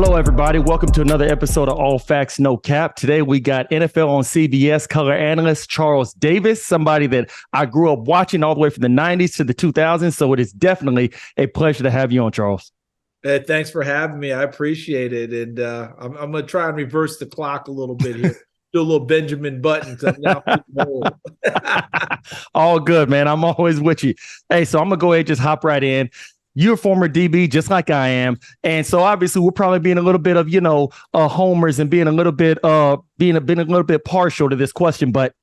Hello, everybody. Welcome to another episode of All Facts, No Cap. Today, we got NFL on CBS color analyst Charles Davis, somebody that I grew up watching all the way from the 90s to the 2000s. So it is definitely a pleasure to have you on, Charles. Hey, thanks for having me. I appreciate it. And I'm going to try and reverse the clock a little bit here. Do a little Benjamin Button because I'm now old. All good, man. I'm always with you. Hey, so I'm going to go ahead and just hop right in. You're a former DB, just like I am. And so obviously we're probably being a little bit of, homers and being a little bit partial to this question. But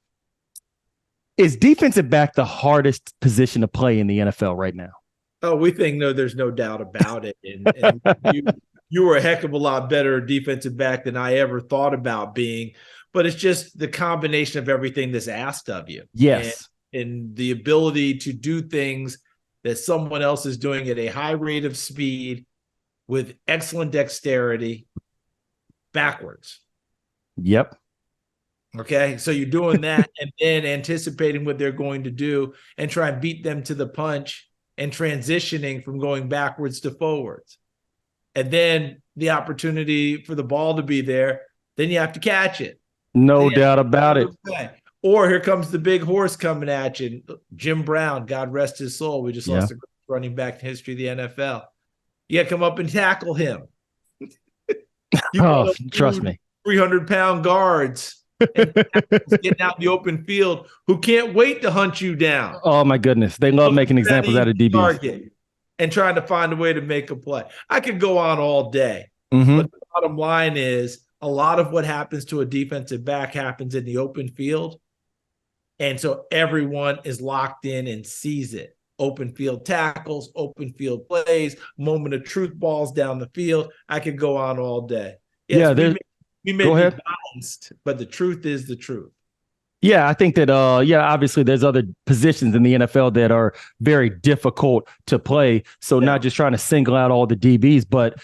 is defensive back the hardest position to play in the NFL right now? Oh, there's no doubt about it. And you were a heck of a lot better defensive back than I ever thought about being. But it's just the combination of everything that's asked of you. Yes. And the ability to do things that someone else is doing at a high rate of speed with excellent dexterity backwards. Yep. Okay. So you're doing that and then anticipating what they're going to do and try and beat them to the punch and transitioning from going backwards to forwards. And then the opportunity for the ball to be there, then you have to catch it. No doubt about it. Or here comes the big horse coming at you. Jim Brown, God rest his soul. We just lost a running back in history of the NFL. You got to come up and tackle him. Trust me. 300-pound guards getting out in the open field who can't wait to hunt you down. Oh, my goodness. They love making examples out of DBs. And trying to find a way to make a play. I could go on all day. Mm-hmm. But the bottom line is a lot of what happens to a defensive back happens in the open field. And so everyone is locked in and sees it. Open field tackles, open field plays, moment of truth balls down the field. I could go on all day. Yes, we may be balanced, but the truth is the truth. Yeah, I think that, obviously there's other positions in the NFL that are very difficult to play. So not just trying to single out all the DBs, but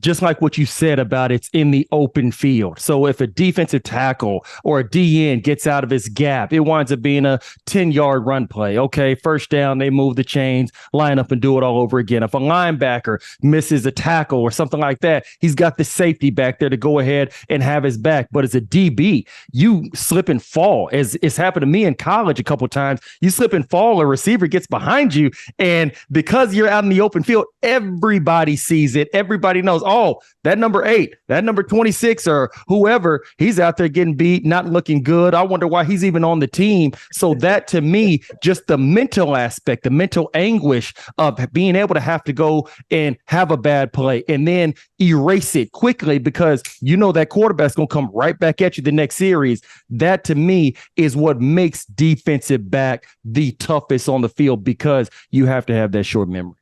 just like what you said about it's in the open field. So if a defensive tackle or a DN gets out of his gap, it winds up being a 10-yard run play. Okay, first down, they move the chains, line up and do it all over again. If a linebacker misses a tackle or something like that, he's got the safety back there to go ahead and have his back. But as a DB, you slip and fall. As it's happened to me in college a couple of times, you slip and fall, a receiver gets behind you, and because you're out in the open field, everybody sees it. Everybody knows, oh, that number 8, that number 26 or whoever, he's out there getting beat, not looking good. I wonder why he's even on the team. So that to me, just the mental aspect, the mental anguish of being able to have to go and have a bad play and then erase it quickly because you know that quarterback's going to come right back at you the next series. That to me is what makes defensive back the toughest on the field because you have to have that short memory.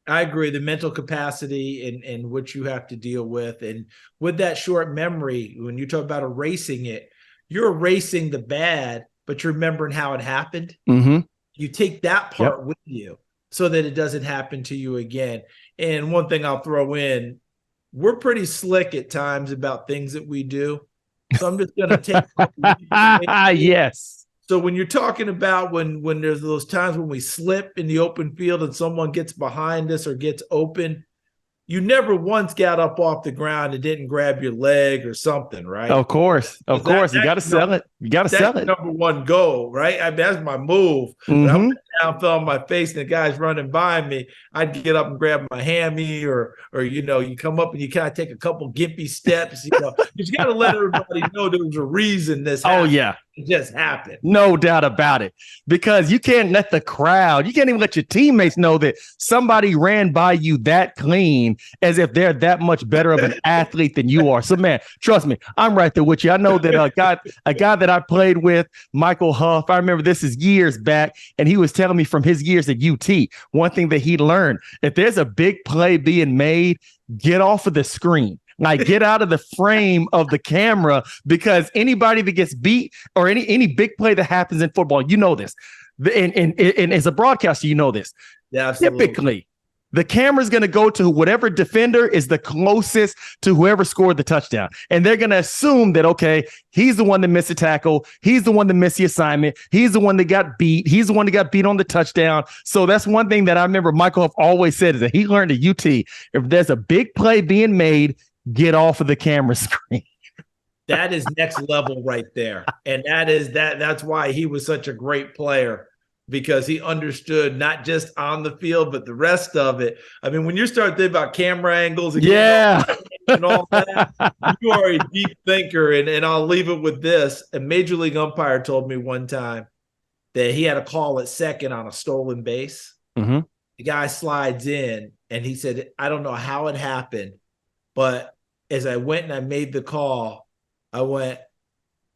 I agree. The mental capacity and what you have to deal with. And with that short memory, when you talk about erasing it, you're erasing the bad, but you're remembering how it happened. Mm-hmm. You take that part with you so that it doesn't happen to you again. And one thing I'll throw in, we're pretty slick at times about things that we do. So I'm just going to take. Yes. So when you're talking about when there's those times when we slip in the open field and someone gets behind us or gets open, you never once got up off the ground and didn't grab your leg or something, right? Of course. You got to sell it. You got to sell it. Number one goal, right? I mean, that's my move. Mm-hmm. I went down, fell on my face, and the guy's running by me. I'd get up and grab my hammy or you come up and you kind of take a couple gimpy steps. You got to let everybody know there was a reason this happened. Oh, yeah. It just happened. No doubt about it. Because you can't let the crowd, you can't even let your teammates know that somebody ran by you that clean as if they're that much better of an athlete than you are. So, man, trust me, I'm right there with you. I know that a guy that I played with, Michael Huff, I remember this is years back, and he was telling me from his years at UT, one thing that he learned, if there's a big play being made, get off of the screen. Like, get out of the frame of the camera, because anybody that gets beat or any big play that happens in football, you know this. And as a broadcaster, you know this. Yeah, absolutely. Typically, the camera's going to go to whatever defender is the closest to whoever scored the touchdown. And they're going to assume that, okay, he's the one that missed a tackle. He's the one that missed the assignment. He's the one that got beat. He's the one that got beat on the touchdown. So that's one thing that I remember Michael Huff always said, is that he learned at UT, if there's a big play being made, get off of the camera screen. That is next level right there. And that's why he was such a great player, because he understood not just on the field, but the rest of it. I mean, when you start thinking about camera angles and, and all that, you are a deep thinker. And I'll leave it with this. A major league umpire told me one time that he had a call at second on a stolen base. Mm-hmm. The guy slides in and he said, I don't know how it happened, but as I went and I made the call, I went,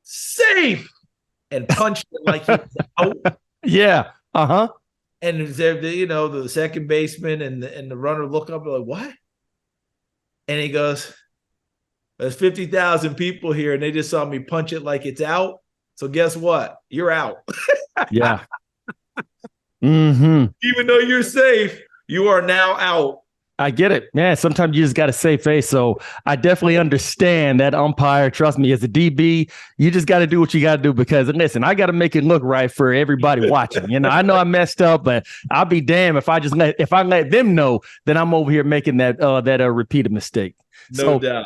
safe, and punched it like he was out. Yeah. Uh-huh. And the second baseman and the runner look up and like, what? And he goes, there's 50,000 people here and they just saw me punch it like it's out. So guess what? You're out. Yeah. Mm-hmm. Even though you're safe, you are now out. I get it, man. Sometimes you just got to save face. So I definitely understand that umpire. Trust me, as a DB, you just got to do what you got to do, because listen, I got to make it look right for everybody watching. I know I messed up, but I'll be damned if I let them know that I'm over here making that repeated mistake. No doubt.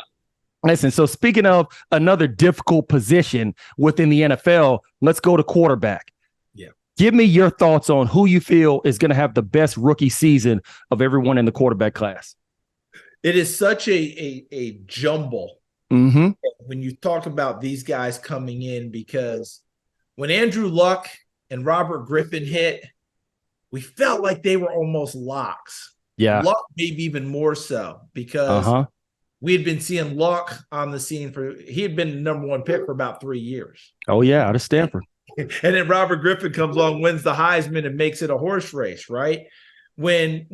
Listen, so speaking of another difficult position within the NFL, let's go to quarterback. Give me your thoughts on who you feel is going to have the best rookie season of everyone in the quarterback class. It is such a jumble when you talk about these guys coming in, because when Andrew Luck and Robert Griffin hit, we felt like they were almost locks. Yeah. Luck maybe even more so, because we had been seeing Luck on the scene he had been the number one pick for about 3 years. Oh, yeah, out of Stanford. And then Robert Griffin comes along, wins the Heisman, and makes it a horse race, right? When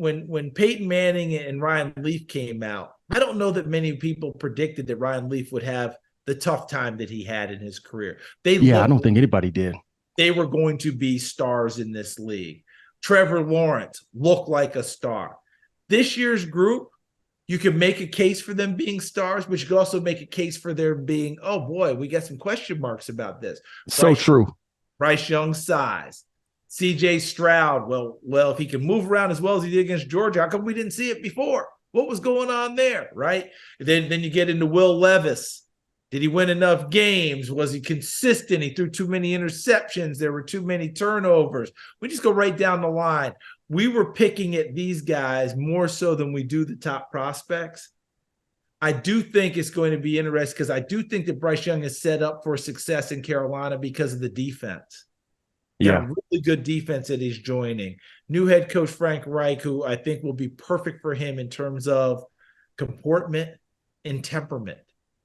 Peyton Manning and Ryan Leaf came out, I don't know that many people predicted that Ryan Leaf would have the tough time that he had in his career. I don't think anybody did. They were going to be stars in this league. Trevor Lawrence looked like a star. This year's group, you can make a case for them being stars, but you can also make a case for them being, oh boy, we got some question marks about this. So true. Bryce Young's size, CJ Stroud. Well, if he can move around as well as he did against Georgia, how come we didn't see it before? What was going on there, right? Then you get into Will Levis. Did he win enough games? Was he consistent? He threw too many interceptions. There were too many turnovers. We just go right down the line. We were picking at these guys more so than we do the top prospects. I do think it's going to be interesting, because I do think that Bryce Young is set up for success in Carolina because of the defense. Yeah, really good defense that he's joining. New head coach Frank Reich, who I think will be perfect for him in terms of comportment and temperament.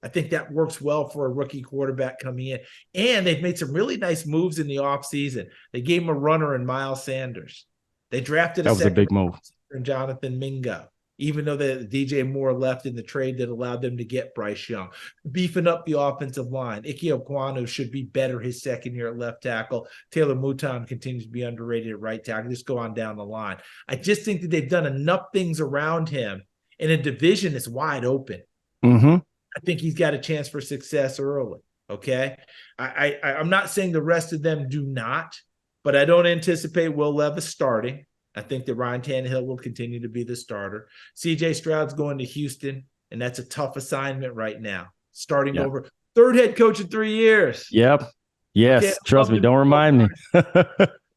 I think that works well for a rookie quarterback coming in. And they've made some really nice moves in the offseason. They gave him a runner in Miles Sanders. They drafted that was a big move. Jonathan Mingo, even though the DJ Moore left in the trade that allowed them to get Bryce Young. Beefing up the offensive line. Ike Okwonu should be better his second year at left tackle. Taylor Mouton continues to be underrated at right tackle. Just go on down the line. I just think that they've done enough things around him in a division that's wide open. I think he's got a chance for success early, okay? I'm not saying the rest of them do not, but I don't anticipate Will Levis starting. I think that Ryan Tannehill will continue to be the starter. CJ Stroud's going to Houston, and that's a tough assignment right now. Starting over, third head coach in 3 years. Yep. Yes. Okay, trust me. Don't remind me.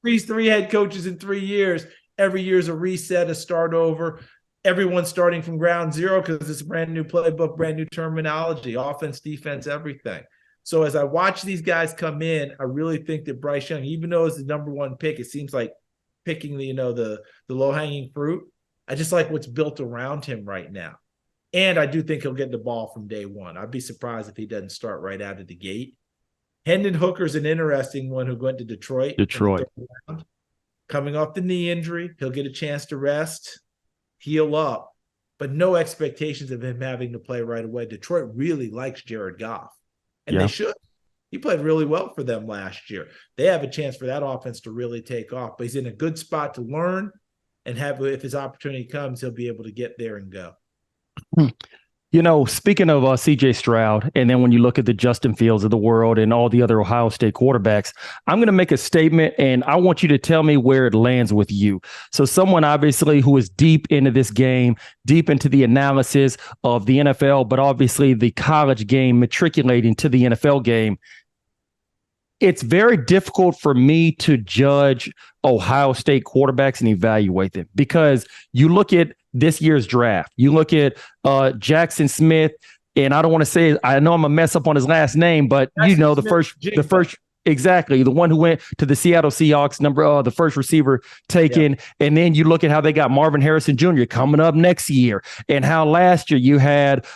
These 3 head coaches in 3 years. Every year's a reset, a start over. Everyone's starting from ground zero because it's a brand new playbook, brand new terminology, offense, defense, everything. So as I watch these guys come in, I really think that Bryce Young, even though it's the number one pick, it seems like picking the low-hanging fruit. I just like what's built around him right now. And I do think he'll get the ball from day one. I'd be surprised if he doesn't start right out of the gate. Hendon Hooker's an interesting one who went to Detroit. Coming off the knee injury, he'll get a chance to rest, heal up, but no expectations of him having to play right away. Detroit really likes Jared Goff, and they should. He played really well for them last year. They have a chance for that offense to really take off, but he's in a good spot to learn and have, if his opportunity comes, he'll be able to get there and go. Speaking of CJ Stroud, and then when you look at the Justin Fields of the world and all the other Ohio State quarterbacks, I'm going to make a statement and I want you to tell me where it lands with you. So, someone obviously who is deep into this game, deep into the analysis of the NFL, but obviously the college game matriculating to the NFL game. It's very difficult for me to judge Ohio State quarterbacks and evaluate them because you look at this year's draft, you look at Jackson Smith, and I don't want to say, I know I'm a mess up on his last name, but Jackson the first, exactly, the one who went to the Seattle Seahawks, the first receiver taken, and then you look at how they got Marvin Harrison Jr. coming up next year, and how last year you had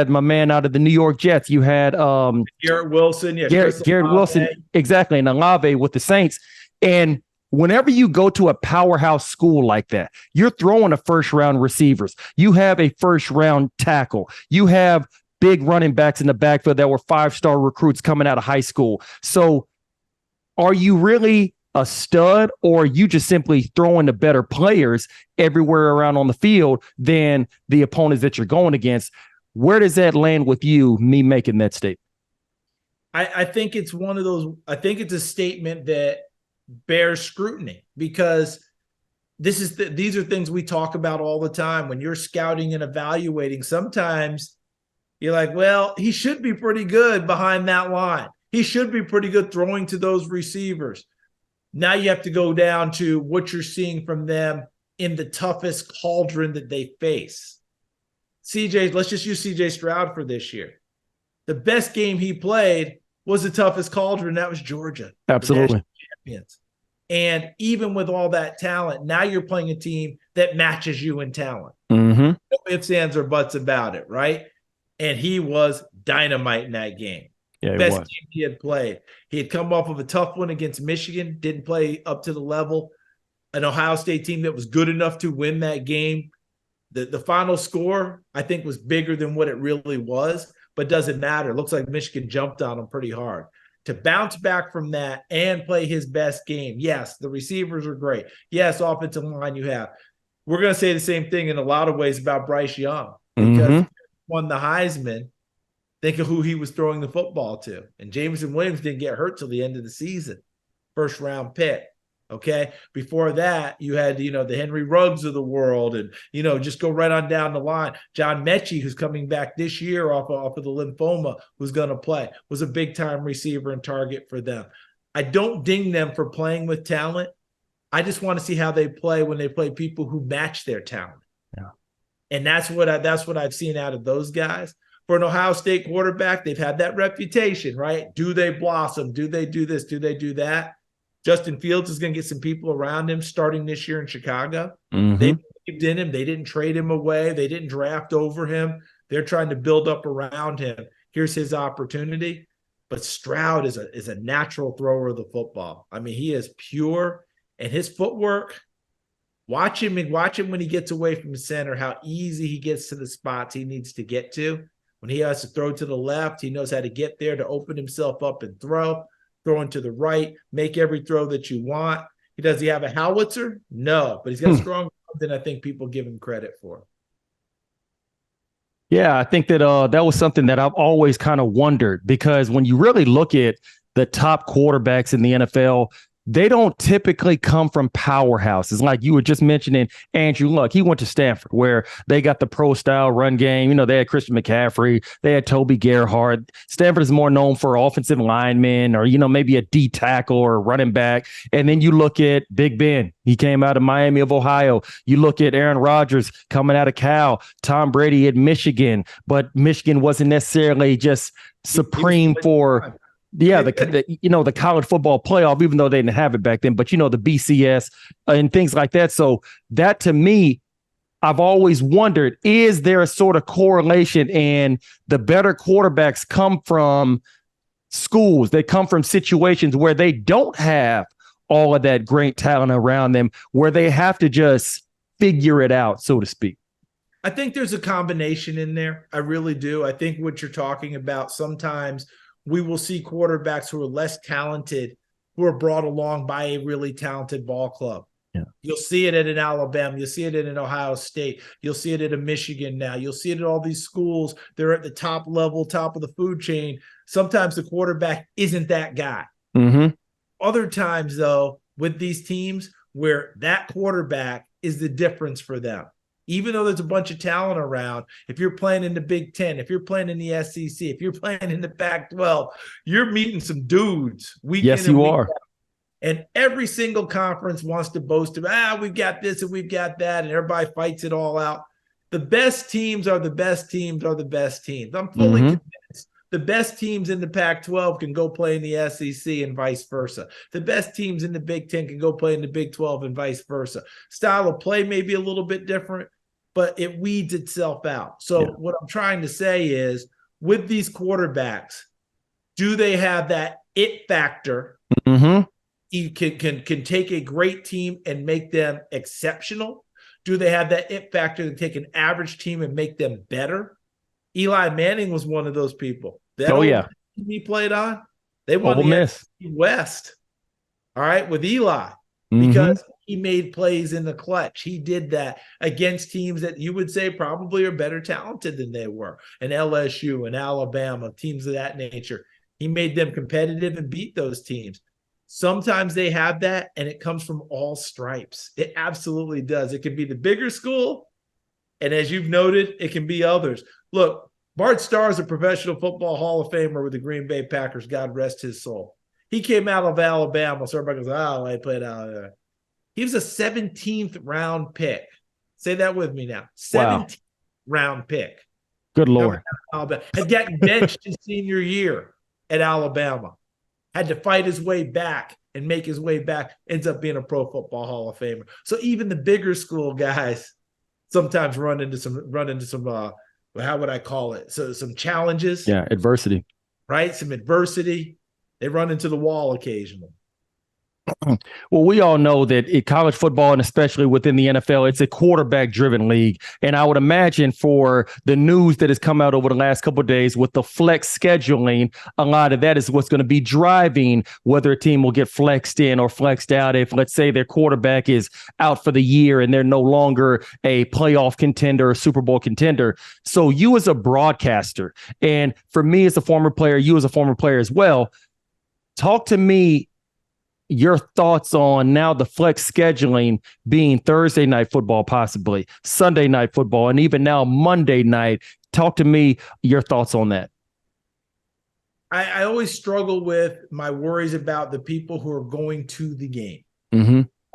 my man out of the New York Jets, you had Garrett Wilson, Garrett Wilson, exactly, and Olave with the Saints, and whenever you go to a powerhouse school like that, you're throwing a first-round receivers. You have a first-round tackle. You have big running backs in the backfield that were 5-star recruits coming out of high school. So are you really a stud, or are you just simply throwing the better players everywhere around on the field than the opponents that you're going against? Where does that land with you, me making that statement? I think it's one of those, I think it's a statement that bears scrutiny because these are things we talk about all the time. When you're scouting and evaluating, sometimes you're like, well, he should be pretty good behind that line. He should be pretty good throwing to those receivers. Now you have to go down to what you're seeing from them in the toughest cauldron that they face. Let's just use CJ Stroud for this year. The best game he played was the toughest cauldron. That was Georgia. Absolutely. Champions. And even with all that talent, now you're playing a team that matches you in talent. Mm-hmm. No ifs, ands, or buts about it, right? And he was dynamite in that game. Yeah, Best game he had played. He had come off of a tough one against Michigan, didn't play up to the level. An Ohio State team that was good enough to win that game. The final score, I think, was bigger than what it really was, but doesn't matter. It looks like Michigan jumped on him pretty hard. To bounce back from that and play his best game, yes, the receivers are great. Yes, offensive line you have. We're going to say the same thing in a lot of ways about Bryce Young because he won the Heisman. Think of who he was throwing the football to. And Jameson Williams didn't get hurt till the end of the season. First round pick. Okay. Before that, you had, the Henry Ruggs of the world and, just go right on down the line. John Mechie, who's coming back this year off of the lymphoma, who's going to play, was a big time receiver and target for them. I don't ding them for playing with talent. I just want to see how they play when they play people who match their talent. Yeah. And that's what I've seen out of those guys. For an Ohio State quarterback, they've had that reputation, right? Do they blossom? Do they do this? Do they do that? Justin Fields is going to get some people around him starting this year in Chicago. Mm-hmm. They believed in him. They didn't trade him away. They didn't draft over him. They're trying to build up around him. Here's his opportunity. But Stroud is a natural thrower of the football. I mean, he is pure, and his footwork. Watch him when he gets away from the center, how easy he gets to the spots he needs to get to. When he has to throw to the left, he knows how to get there to open himself up and throw. Throwing to the right, make every throw that you want. Does he have a howitzer? No, but he's got stronger than I think people give him credit for. Yeah, I think that that was something that I've always kind of wondered, because when you really look at the top quarterbacks in the NFL, they don't typically come from powerhouses. Like you were just mentioning Andrew Luck. He went to Stanford, where they got the pro-style run game. They had Christian McCaffrey. They had Toby Gerhardt. Stanford is more known for offensive linemen or, maybe a D tackle or a running back. And then you look at Big Ben. He came out of Miami of Ohio. You look at Aaron Rodgers coming out of Cal. Tom Brady at Michigan. But Michigan wasn't necessarily just supreme for... Yeah, the college football playoff, even though they didn't have it back then, but the BCS and things like that. So that, to me, I've always wondered, is there a sort of correlation, and the better quarterbacks come from schools, they come from situations where they don't have all of that great talent around them, where they have to just figure it out, so to speak? I think there's a combination in there. I really do. I think what you're talking about, sometimes we will see quarterbacks who are less talented, who are brought along by a really talented ball club. Yeah. You'll see it at an Alabama. You'll see it at an Ohio State. You'll see it at a Michigan now. You'll see it at all these schools. They're at the top level, top of the food chain. Sometimes the quarterback isn't that guy. Mm-hmm. Other times, though, with these teams where that quarterback is the difference for them. Even though there's a bunch of talent around, if you're playing in the Big Ten, if you're playing in the SEC, if you're playing in the Pac-12, you're meeting some dudes week Yes, in and you week are. out. And every single conference wants to boast of, we've got this and we've got that, and everybody fights it all out. The best teams are the best teams are the best teams. I'm fully convinced the best teams in the Pac-12 can go play in the SEC and vice versa. The best teams in the Big Ten can go play in the Big 12 and vice versa. Style of play may be a little bit different, but it weeds itself out. So what I'm trying to say is, with these quarterbacks, do they have that it factor? Mm-hmm. You can take a great team and make them exceptional? Do they have that it factor to take an average team and make them better? Eli Manning was one of those people. That team he played on, they won the NFC West. All right, with Eli, because he made plays in the clutch. He did that against teams that you would say probably are better talented than they were, and LSU and Alabama, teams of that nature. He made them competitive and beat those teams. Sometimes they have that, and it comes from all stripes. It absolutely does. It can be the bigger school, and as you've noted, it can be others. Look, Bart Starr is a professional football Hall of Famer with the Green Bay Packers. God rest his soul. He came out of Alabama, so everybody goes, I played out there. He was a 17th round pick. Say that with me now. 17th round pick. Good Lord. Had gotten benched his senior year at Alabama. Had to fight his way back and make his way back, ends up being a Pro Football Hall of Famer. So even the bigger school guys sometimes run into some how would I call it? So some challenges. Yeah, adversity. Right? Some adversity. They run into the wall occasionally. Well, we all know that in college football, and especially within the NFL, it's a quarterback-driven league. And I would imagine for the news that has come out over the last couple of days with the flex scheduling, a lot of that is what's going to be driving whether a team will get flexed in or flexed out if, let's say, their quarterback is out for the year and they're no longer a playoff contender or Super Bowl contender. So you as a broadcaster, and for me as a former player, you as a former player as well, talk to me your thoughts on now the flex scheduling being Thursday night football, possibly Sunday night football, and even now Monday night. Talk to me your thoughts on that. I always struggle with my worries about the people who are going to the game.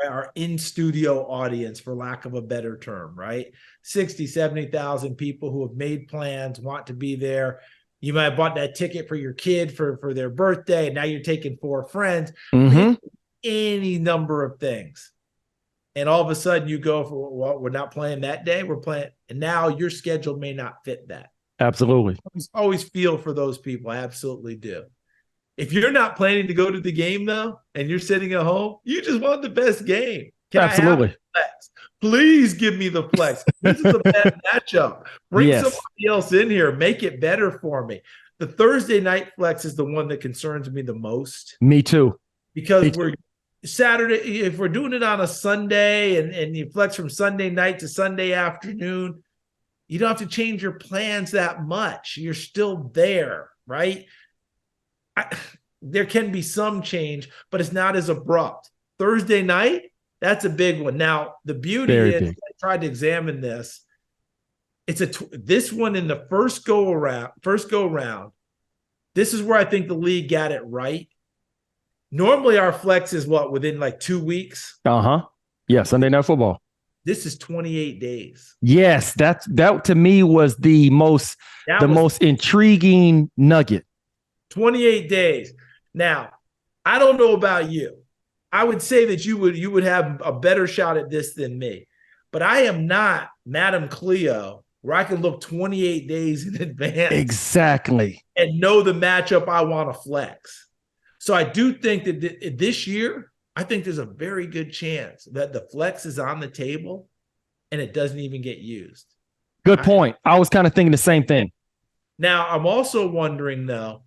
Our in-studio audience, for lack of a better term, right? 60, 70,000 people who have made plans, want to be there. You might have bought that ticket for your kid for their birthday, and now you're taking 4 friends. Any number of things. And all of a sudden you go for, well, we're not playing that day, we're playing, and now your schedule may not fit that. Absolutely. Always feel for those people. I absolutely do. If you're not planning to go to the game, though, and you're sitting at home, you just want the best game. Can absolutely. I have the flex? Please give me the flex. This is a bad matchup. Bring somebody else in here. Make it better for me. The Thursday night flex is the one that concerns me the most. Me too. Because we're Saturday, if we're doing it on a Sunday and you flex from Sunday night to Sunday afternoon, you don't have to change your plans that much. You're still there, right? There can be some change, but it's not as abrupt. Thursday night, that's a big one. Now, the beauty is, I tried to examine this. It's this one in the first go round. This is where I think the league got it right. Normally, our flex is within like 2 weeks. Yeah, Sunday Night Football. This is 28 days. Yes, that to me was the most intriguing nugget. 28 days. Now, I don't know about you. I would say that you would have a better shot at this than me. But I am not Madame Cleo, where I can look 28 days in advance. Exactly. And know the matchup I want to flex. So I do think that this year, I think there's a very good chance that the flex is on the table and it doesn't even get used. Good point. I was kind of thinking the same thing. Now, I'm also wondering, though,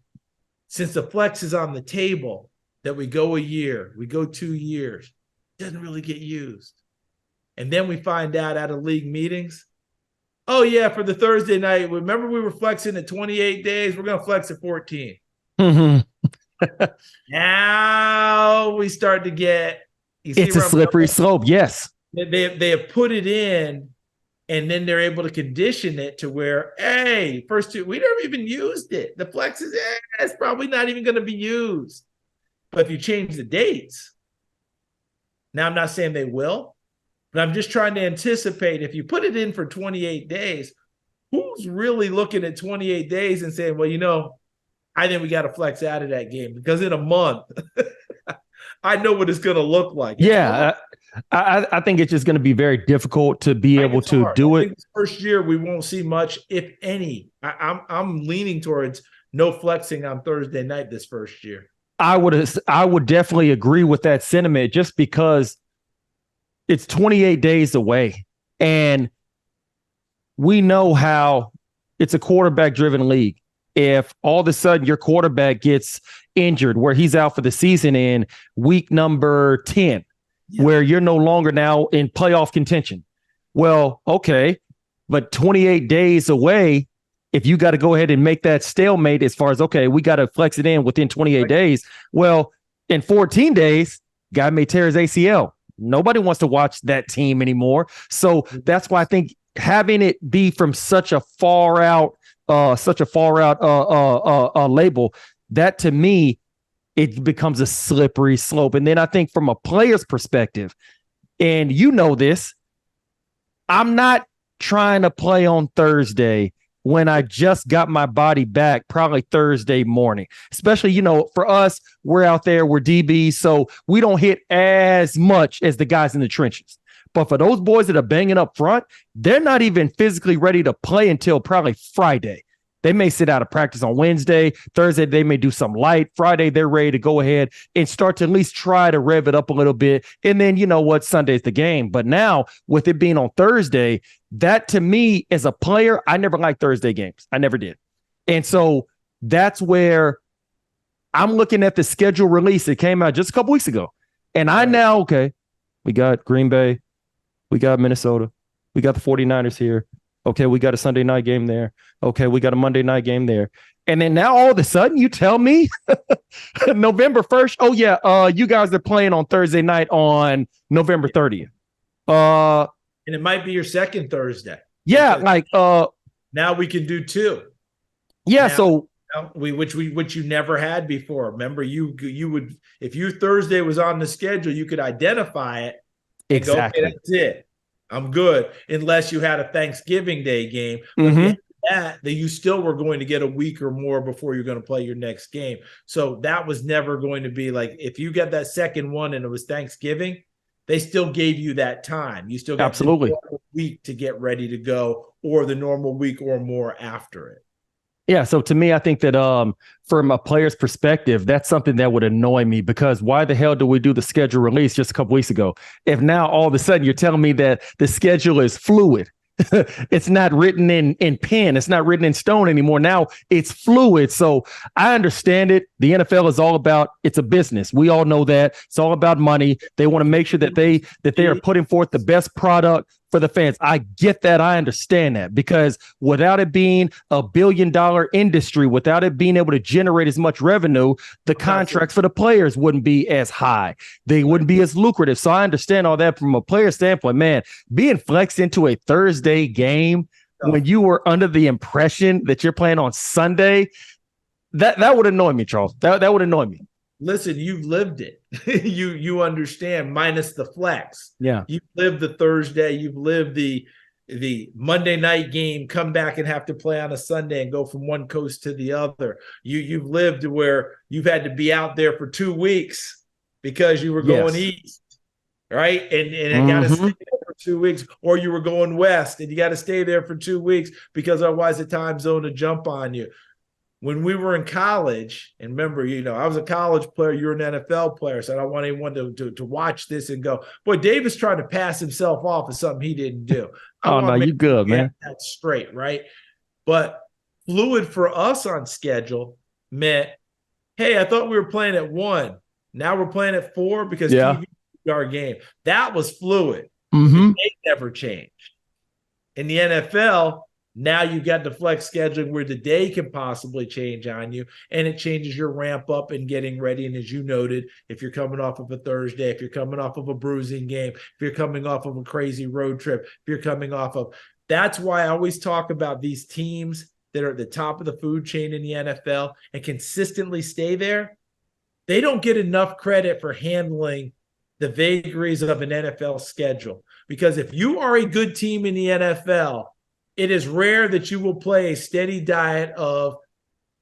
since the flex is on the table, that we go a year, we go 2 years. doesn't really get used. And then we find out at league meetings, oh, yeah, for the Thursday night, remember we were flexing at 28 days? We're going to flex at 14. Mm-hmm. Now we start to get – it's a slippery slope, yes. They have put it in, and then they're able to condition it to where, hey, first two, we never even used it. The flex is, it's probably not even going to be used. But if you change the dates, now I'm not saying they will, but I'm just trying to anticipate if you put it in for 28 days, who's really looking at 28 days and saying, well, I think we got to flex out of that game because in a month, I know what it's going to look like. Yeah, I think it's just going to be very difficult to be able to do it. This first year, we won't see much, if any. I'm leaning towards no flexing on Thursday night this first year. I would definitely agree with that sentiment just because it's 28 days away. And we know how it's a quarterback-driven league. If all of a sudden your quarterback gets injured where he's out for the season in week number 10, where you're no longer now in playoff contention. Well, okay, but 28 days away, if you got to go ahead and make that stalemate as far as, okay, we got to flex it in within 28 days. Well, in 14 days, guy may tear his ACL. Nobody wants to watch that team anymore. So that's why I think having it be from such a far out label, that to me, it becomes a slippery slope. And then I think from a player's perspective, and you know this, I'm not trying to play on Thursday when I just got my body back, probably Thursday morning. Especially, for us, we're out there, we're DBs, so we don't hit as much as the guys in the trenches. But for those boys that are banging up front, they're not even physically ready to play until probably Friday. They may sit out of practice on Wednesday. Thursday, they may do some light. Friday, they're ready to go ahead and start to at least try to rev it up a little bit. And then, Sunday's the game. But now, with it being on Thursday, that to me, as a player, I never liked Thursday games. I never did. And so that's where I'm looking at the schedule release. It came out just a couple weeks ago. And I now, okay, we got Green Bay. We got Minnesota. We got the 49ers here. Okay, we got a Sunday night game there. Okay, we got a Monday night game there. And then now all of a sudden you tell me November 1st, oh yeah, you guys are playing on Thursday night on November 30th. And it might be your second Thursday. Yeah, now we can do two. Yeah, so which you never had before. Remember, you would, if your Thursday was on the schedule, you could identify it. Exactly. Go, okay, that's it. I'm good, unless you had a Thanksgiving Day game. But if you had that you still were going to get a week or more before you're going to play your next game. So that was never going to be like, if you get that second one and it was Thanksgiving, they still gave you that time. You still got absolutely the week to get ready to go, or the normal week or more after it. Yeah, so to me, I think that from a player's perspective, that's something that would annoy me, because why the hell do we do the schedule release just a couple weeks ago? If now all of a sudden you're telling me that the schedule is fluid, it's not written in pen, it's not written in stone anymore. Now it's fluid. So I understand it. The NFL is all about, it's a business. We all know that. It's all about money. They want to make sure that they are putting forth the best product for the fans. I get that. I understand that, because without it being a $1 billion industry, without it being able to generate as much revenue, the contracts for the players wouldn't be as high. They wouldn't be as lucrative. So I understand all that from a player standpoint. Man, being flexed into a Thursday game when you were under the impression that you're playing on Sunday, that would annoy me, Charles. That would annoy me. Listen, you've lived it. you understand, minus the flex. Yeah. You've lived the Thursday. You've lived the Monday night game, come back and have to play on a Sunday and go from one coast to the other. You've lived where you've had to be out there for 2 weeks because you were going east, right? And I got to stay there for 2 weeks, or you were going west and you got to stay there for 2 weeks because otherwise the time zone will jump on you. When we were in college, and remember, I was a college player, you're an NFL player, so I don't want anyone to watch this and go, boy, Davis trying to pass himself off as something he didn't do. Oh, no, you good, man. That's straight, right? But fluid for us on schedule meant, hey, I thought we were playing at 1. Now we're playing at 4 because TV yard game. That was fluid. Mm-hmm. They never changed. In the NFL, now you've got the flex scheduling where the day can possibly change on you, and it changes your ramp up and getting ready. And as you noted, if you're coming off of a Thursday, if you're coming off of a bruising game, if you're coming off of a crazy road trip, if you're coming off of – that's why I always talk about these teams that are at the top of the food chain in the NFL and consistently stay there. They don't get enough credit for handling the vagaries of an NFL schedule. Because if you are a good team in the NFL, it is rare that you will play a steady diet of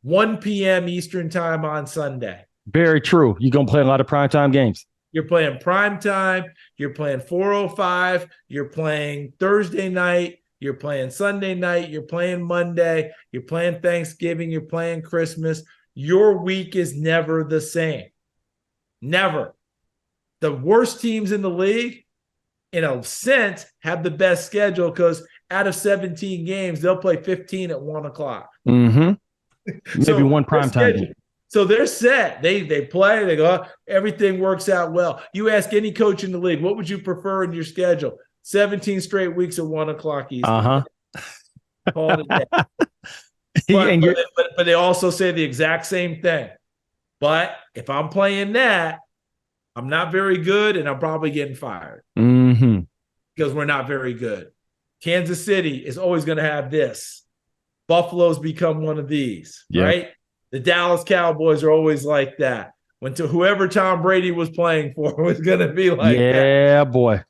1 p.m. Eastern time on Sunday. Very true. You're going to play a lot of primetime games. You're playing primetime. You're playing 4:05. You're playing Thursday night. You're playing Sunday night. You're playing Monday. You're playing Thanksgiving. You're playing Christmas. Your week is never the same. Never. The worst teams in the league, in a sense, have the best schedule because out of 17 games, they'll play 15 at 1 o'clock. Mm-hmm. Maybe one primetime game. So they're set. They play. They go, everything works out well. You ask any coach in the league, what would you prefer in your schedule? 17 straight weeks at 1 o'clock Eastern. Uh-huh. Call it a day. But they also say the exact same thing. But if I'm playing that, I'm not very good, and I'm probably getting fired. Mm-hmm. Because we're not very good. Kansas City is always going to have this. Buffalo's become one of these, right? The Dallas Cowboys are always like that. Whoever Tom Brady was playing for was going to be like that. Yeah, boy.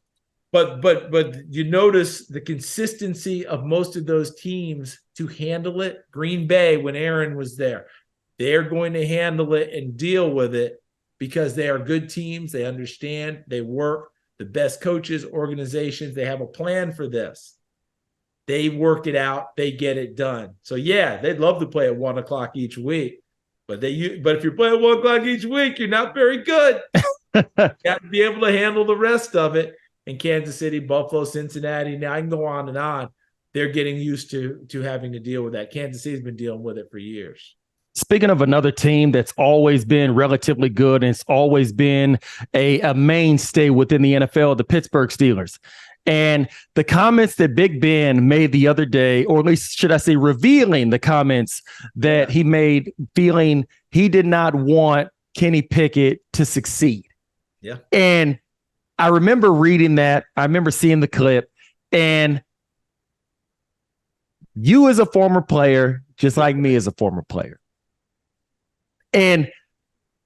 But you notice the consistency of most of those teams to handle it. Green Bay, when Aaron was there, they're going to handle it and deal with it because they are good teams. They understand. They work. The best coaches, organizations, they have a plan for this. They work it out. They get it done. So, yeah, they'd love to play at 1 o'clock each week. But if you're playing 1 o'clock each week, you're not very good. You got to be able to handle the rest of it. In Kansas City, Buffalo, Cincinnati, now I can go on and on. They're getting used to having to deal with that. Kansas City's been dealing with it for years. Speaking of another team that's always been relatively good and it's always been a mainstay within the NFL, the Pittsburgh Steelers. And the comments that Big Ben made the other day, or at least should I say revealing the comments that he made, feeling he did not want Kenny Pickett to succeed. Yeah. And I remember reading that. I remember seeing the clip. And you as a former player, just like me as a former player, and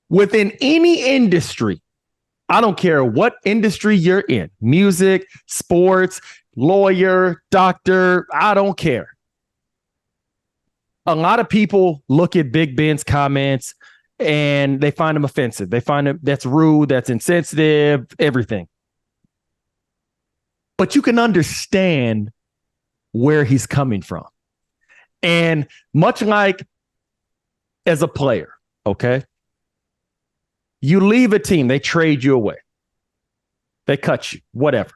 within any industry, I don't care what industry you're in, music, sports, lawyer, doctor, I don't care. A lot of people look at Big Ben's comments and they find them offensive. They find it that's rude, that's insensitive, everything. But you can understand where he's coming from. And much like as a player, okay, you leave a team, they trade you away. They cut you, whatever.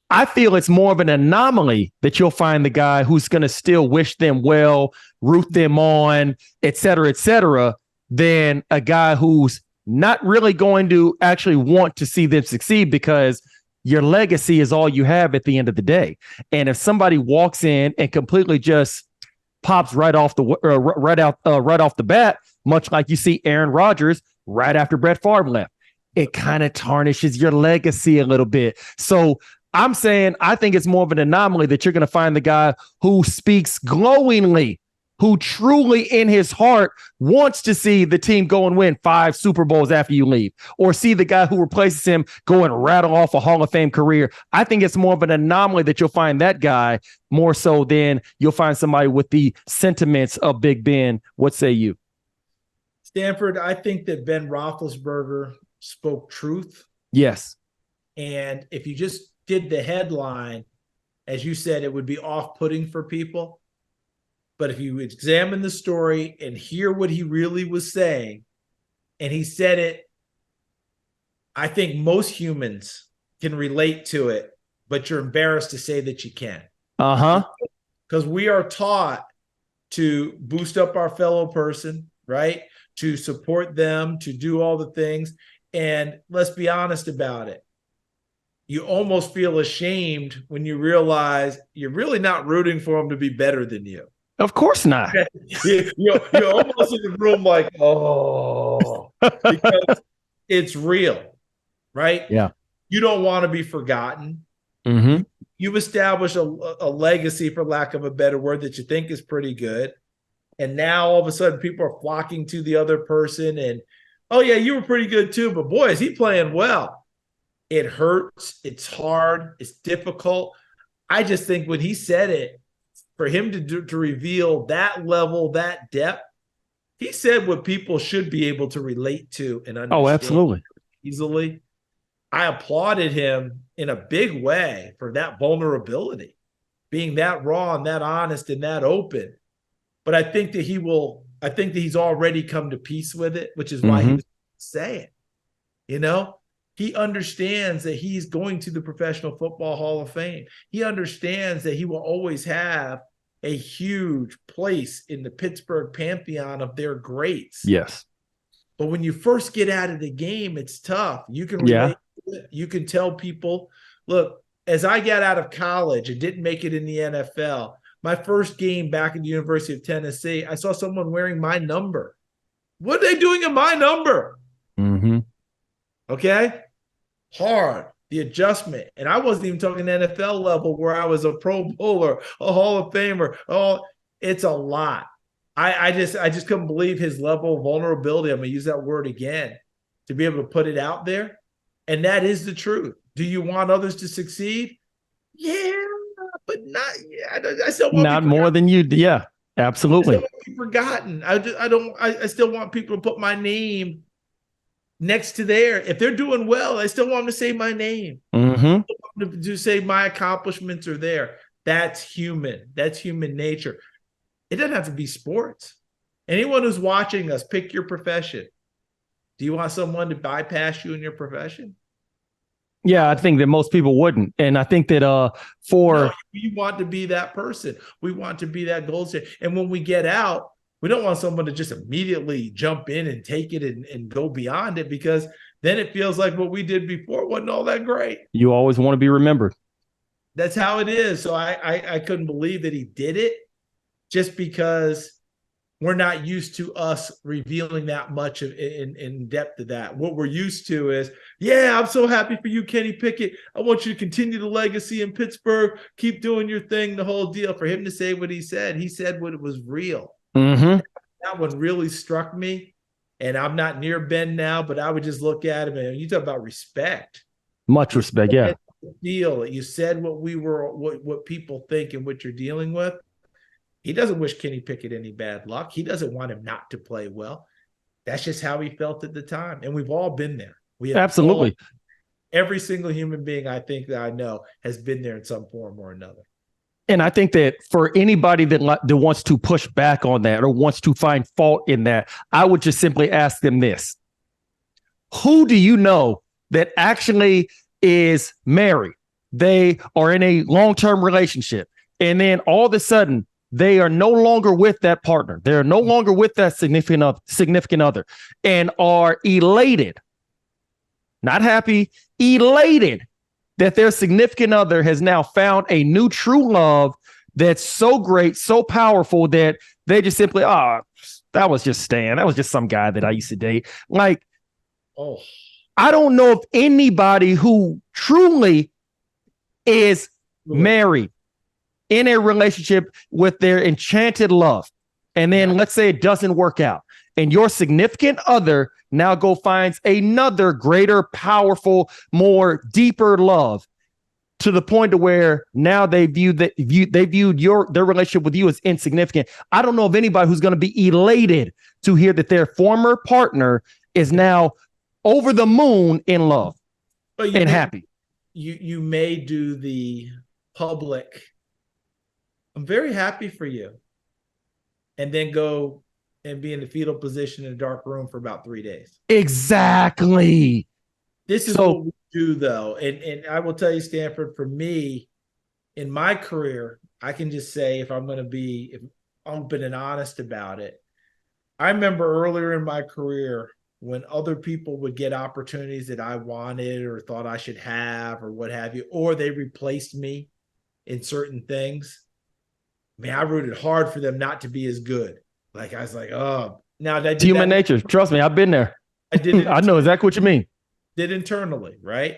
I feel it's more of an anomaly that you'll find the guy who's going to still wish them well, root them on, et cetera, than a guy who's not really going to actually want to see them succeed because your legacy is all you have at the end of the day. And if somebody walks in and completely just pops right off the bat, much like you see Aaron Rodgers right after Brett Favre left, it kind of tarnishes your legacy a little bit. So I'm saying I think it's more of an anomaly that you're going to find the guy who speaks glowingly, who truly in his heart wants to see the team go and win 5 Super Bowls after you leave, or see the guy who replaces him go and rattle off a Hall of Fame career. I think it's more of an anomaly that you'll find that guy more so than you'll find somebody with the sentiments of Big Ben. What say you? Stanford, I think that Ben Roethlisberger spoke truth. Yes. And if you just did the headline, as you said, it would be off-putting for people. But if you examine the story and hear what he really was saying, and he said it, I think most humans can relate to it, but you're embarrassed to say that you can. Uh-huh. Because we are taught to boost up our fellow person, right? to support them, to do all the things. And let's be honest about it. You almost feel ashamed when you realize you're really not rooting for them to be better than you. Of course not. You're almost in the room like, oh, because it's real, right? Yeah. You don't want to be forgotten. Mm-hmm. You've established a legacy, for lack of a better word, that you think is pretty good. And now all of a sudden people are flocking to the other person and, oh, yeah, you were pretty good too, but boy, is he playing well. It hurts. It's hard. It's difficult. I just think when he said it, for him to reveal that level, that depth, he said what people should be able to relate to and understand. Oh, absolutely. Easily. I applauded him in a big way for that vulnerability, being that raw and that honest and that open. But I think that he's already come to peace with it, which is why he was saying, he understands that he's going to the Professional Football Hall of Fame. He understands that he will always have a huge place in the Pittsburgh pantheon of their greats. Yes. But when you first get out of the game, it's tough. You can relate to it. You can tell people, look, as I got out of college and didn't make it in the NFL, my first game back at the University of Tennessee, I saw someone wearing my number. What are they doing in my number? Mm-hmm. Okay? Hard, the adjustment. And I wasn't even talking NFL level where I was a Pro Bowler, a Hall of Famer. Oh, it's a lot. I just couldn't believe his level of vulnerability. I'm going to use that word again, to be able to put it out there. And that is the truth. Do you want others to succeed? Yeah, but not. I still want not more than you. Yeah, absolutely. I still want to be forgotten. I still want people to put my name next to there. If they're doing well, I still want them to say my name. Mm-hmm. I want them to say my accomplishments are there. That's human. That's human nature. It doesn't have to be sports. Anyone who's watching us, pick your profession. Do you want someone to bypass you in your profession? Yeah, I think that most people wouldn't. And I think that no, we want to be that person. We want to be that gold standard. And when we get out, we don't want someone to just immediately jump in and take it and go beyond it, because then it feels like what we did before wasn't all that great. You always want to be remembered. That's how it is. So I couldn't believe that he did it, just because we're not used to us revealing that much in depth of that. What we're used to is, yeah, I'm so happy for you, Kenny Pickett. I want you to continue the legacy in Pittsburgh. Keep doing your thing, the whole deal. For him to say what he said what was real. Mm-hmm. That one really struck me. And I'm not near Ben now, but I would just look at him and you talk about respect. Much respect, yeah. Deal. You said what people think and what you're dealing with. He doesn't wish Kenny Pickett any bad luck. He doesn't want him not to play well. That's just how he felt at the time. And we've all been there. Absolutely. Every single human being I think that I know has been there in some form or another. And I think that for anybody that wants to push back on that or wants to find fault in that, I would just simply ask them this. Who do you know that actually is married? They are in a long-term relationship. And then all of a sudden, they are no longer with that partner. They're no longer with that significant other and are elated, not happy, elated that their significant other has now found a new true love that's so great, so powerful that they just simply, that was just Stan. That was just some guy that I used to date. Like, I don't know of anybody who truly is married in a relationship with their enchanted love. And then let's say it doesn't work out and your significant other now finds another greater, powerful, more deeper love to the point to where now they viewed their relationship with you as insignificant. I don't know of anybody who's going to be elated to hear that their former partner is now over the moon in love and happy. You may do the public, I'm very happy for you, and then go and be in the fetal position in a dark room for about 3 days. Exactly. This is what we do, though. And I will tell you, Stanford, for me, in my career, I can just say, if I'm going to be open and honest about it, I remember earlier in my career when other people would get opportunities that I wanted or thought I should have or what have you, or they replaced me in certain things. Man, I rooted hard for them not to be as good. Like I was like, oh, now I It's did human that. nature. Trust me, I've been there. I did it. I know exactly what you mean. Did internally, right?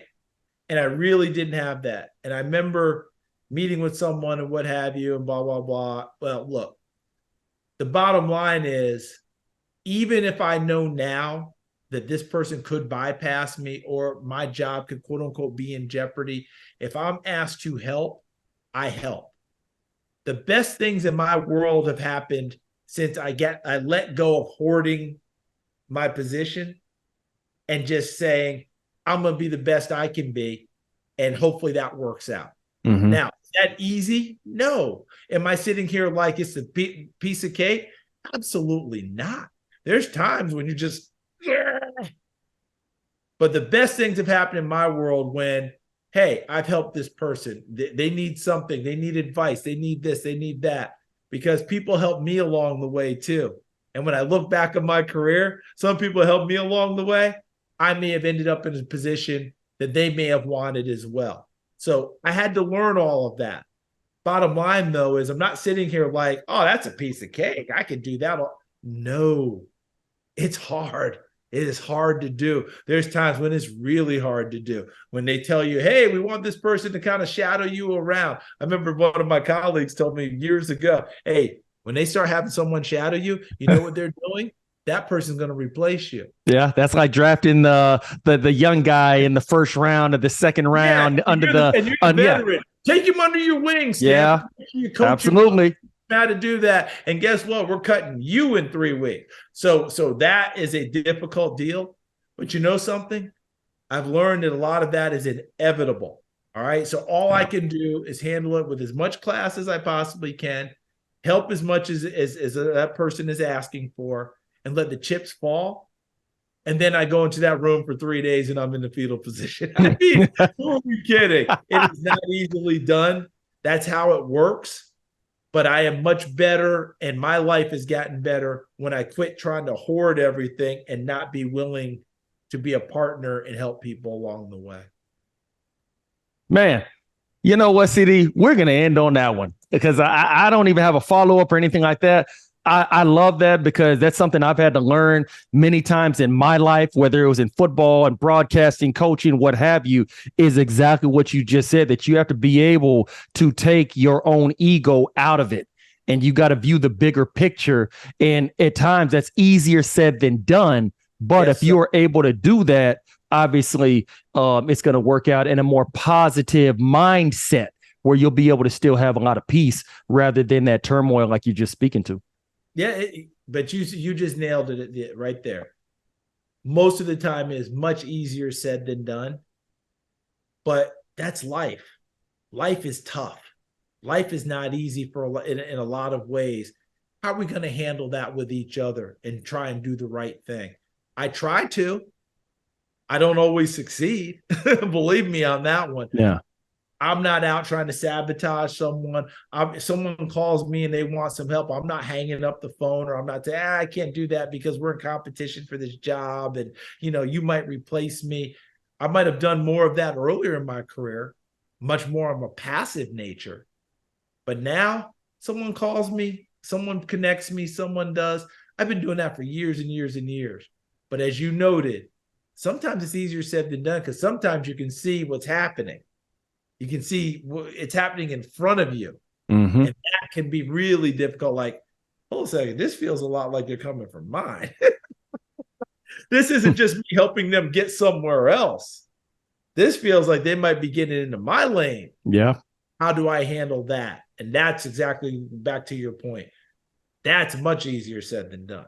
And I really didn't have that. And I remember meeting with someone and what have you, and blah, blah, blah. Well, look, the bottom line is, even if I know now that this person could bypass me or my job could quote unquote be in jeopardy, if I'm asked to help, I help. The best things in my world have happened since I let go of hoarding my position and just saying, I'm going to be the best I can be. And hopefully that works out. Mm-hmm. Now, is that easy? No. Am I sitting here like it's a piece of cake? Absolutely not. There's times when you just, but the best things have happened in my world when, hey, I've helped this person. They need something. They need advice. They need this. They need that. Because people helped me along the way too. And when I look back on my career, some people helped me along the way. I may have ended up in a position that they may have wanted as well. So I had to learn all of that. Bottom line, though, is I'm not sitting here like, oh, that's a piece of cake. I could do that. No, it's hard. It is hard to do. There's times when it's really hard to do. When they tell you, hey, we want this person to kind of shadow you around. I remember one of my colleagues told me years ago, hey, when they start having someone shadow you, you know what they're doing? That person's going to replace you. Yeah, that's like drafting the young guy in the first round or the second round and you're the veteran. Take him under your wings. Yeah, absolutely. How to do that. And guess what? We're cutting you in 3 weeks. So that is a difficult deal. But you know something? I've learned that a lot of that is inevitable. All right. So all I can do is handle it with as much class as I possibly can, help as much as that person is asking for, and let the chips fall. And then I go into that room for 3 days and I'm in the fetal position. I mean, who are you kidding? It is not easily done. That's how it works. But I am much better, and my life has gotten better when I quit trying to hoard everything and not be willing to be a partner and help people along the way. Man, you know what, CD? We're going to end on that one because I don't even have a follow-up or anything like that. I love that because that's something I've had to learn many times in my life, whether it was in football and broadcasting, coaching, what have you, is exactly what you just said, that you have to be able to take your own ego out of it. And you got to view the bigger picture. And at times that's easier said than done. But if you are able to do that, obviously it's going to work out in a more positive mindset where you'll be able to still have a lot of peace rather than that turmoil like you're just speaking to. Yeah, but you just nailed it right there. Most of the time is much easier said than done, but that's life. Life is tough. Life is not easy in a lot of ways. How are we going to handle that with each other and try and do the right thing? I try to. I don't always succeed. Believe me on that one. Yeah. I'm not out trying to sabotage someone. If someone calls me and they want some help, I'm not hanging up the phone, or I'm not saying, I can't do that because we're in competition for this job. And, you might replace me. I might have done more of that earlier in my career, much more of a passive nature. But now someone calls me, someone connects me, someone does. I've been doing that for years and years and years. But as you noted, sometimes it's easier said than done because sometimes you can see what's happening. You can see it's happening in front of you. Mm-hmm. And that can be really difficult. Like, hold a second, this feels a lot like they're coming from mine. This isn't just me helping them get somewhere else. This feels like they might be getting into my lane. Yeah. How do I handle that? And that's exactly back to your point. That's much easier said than done.